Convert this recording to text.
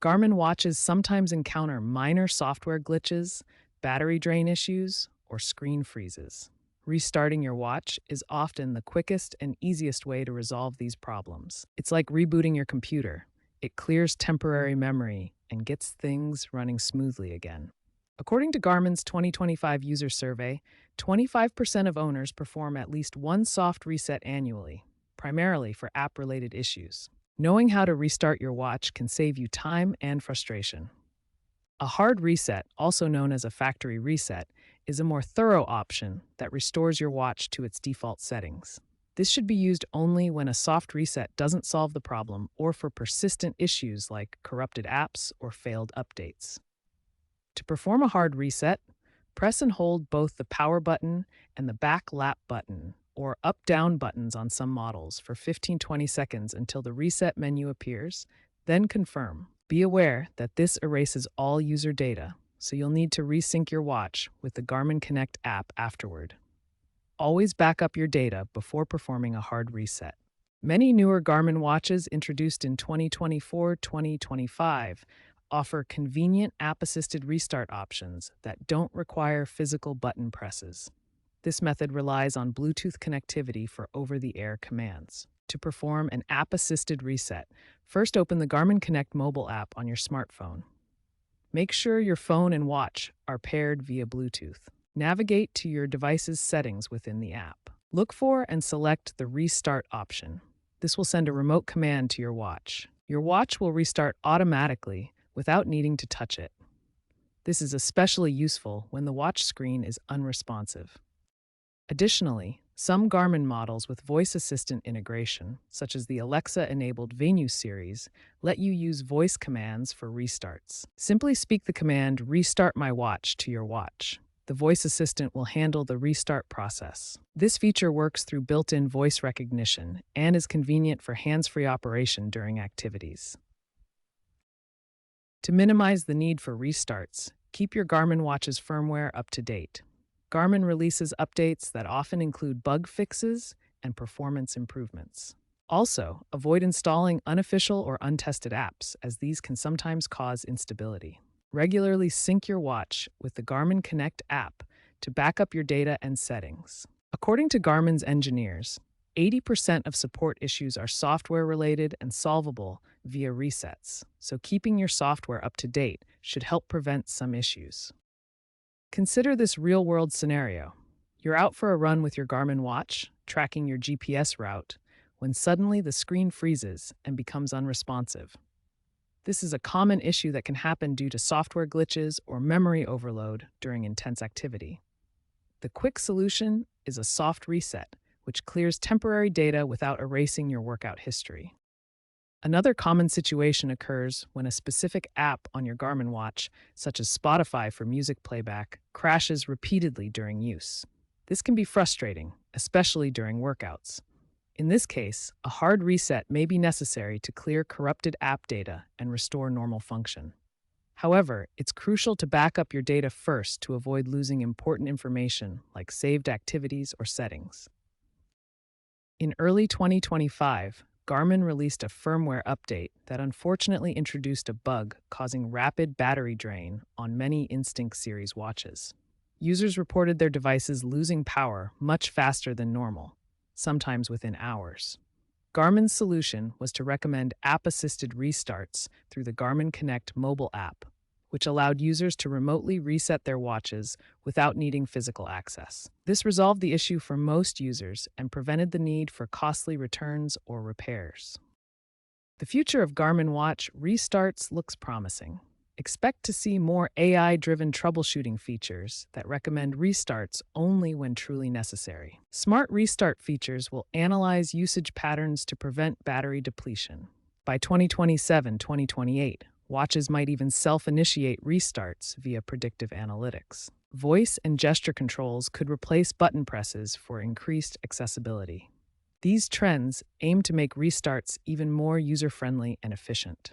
Garmin watches sometimes encounter minor software glitches, battery drain issues, or screen freezes. Restarting your watch is often the quickest and easiest way to resolve these problems. It's like rebooting your computer. It clears temporary memory and gets things running smoothly again. According to Garmin's 2025 user survey, 25% of owners perform at least one soft reset annually, primarily for app-related issues. Knowing how to restart your watch can save you time and frustration. A hard reset, also known as a factory reset, is a more thorough option that restores your watch to its default settings. This should be used only when a soft reset doesn't solve the problem or for persistent issues like corrupted apps or failed updates. To perform a hard reset, press and hold both the power button and the back lap button or up-down buttons on some models for 15-20 seconds until the reset menu appears, then confirm. Be aware that this erases all user data, so you'll need to resync your watch with the Garmin Connect app afterward. Always back up your data before performing a hard reset. Many newer Garmin watches introduced in 2024-2025 offer convenient app-assisted restart options that don't require physical button presses. This method relies on Bluetooth connectivity for over-the-air commands. To perform an app-assisted reset, first open the Garmin Connect mobile app on your smartphone. Make sure your phone and watch are paired via Bluetooth. Navigate to your device's settings within the app. Look for and select the Restart option. This will send a remote command to your watch. Your watch will restart automatically without needing to touch it. This is especially useful when the watch screen is unresponsive. Additionally, some Garmin models with voice assistant integration, such as the Alexa-enabled Venue series, let you use voice commands for restarts. Simply speak the command "Restart my watch" to your watch. The voice assistant will handle the restart process. This feature works through built-in voice recognition and is convenient for hands-free operation during activities. To minimize the need for restarts, keep your Garmin watch's firmware up to date. Garmin releases updates that often include bug fixes and performance improvements. Also, avoid installing unofficial or untested apps, as these can sometimes cause instability. Regularly sync your watch with the Garmin Connect app to back up your data and settings. According to Garmin's engineers, 80% of support issues are software-related and solvable via resets, so keeping your software up to date should help prevent some issues. Consider this real-world scenario. You're out for a run with your Garmin watch, tracking your GPS route, when suddenly the screen freezes and becomes unresponsive. This is a common issue that can happen due to software glitches or memory overload during intense activity. The quick solution is a soft reset, which clears temporary data without erasing your workout history. Another common situation occurs when a specific app on your Garmin watch, such as Spotify for music playback, crashes repeatedly during use. This can be frustrating, especially during workouts. In this case, a hard reset may be necessary to clear corrupted app data and restore normal function. However, it's crucial to back up your data first to avoid losing important information like saved activities or settings. In early 2025, Garmin released a firmware update that unfortunately introduced a bug causing rapid battery drain on many Instinct series watches. Users reported their devices losing power much faster than normal, sometimes within hours. Garmin's solution was to recommend app-assisted restarts through the Garmin Connect mobile app, which allowed users to remotely reset their watches without needing physical access. This resolved the issue for most users and prevented the need for costly returns or repairs. The future of Garmin watch restarts looks promising. Expect to see more AI-driven troubleshooting features that recommend restarts only when truly necessary. Smart restart features will analyze usage patterns to prevent battery depletion. By 2027-2028, watches might even self-initiate restarts via predictive analytics. Voice and gesture controls could replace button presses for increased accessibility. These trends aim to make restarts even more user-friendly and efficient.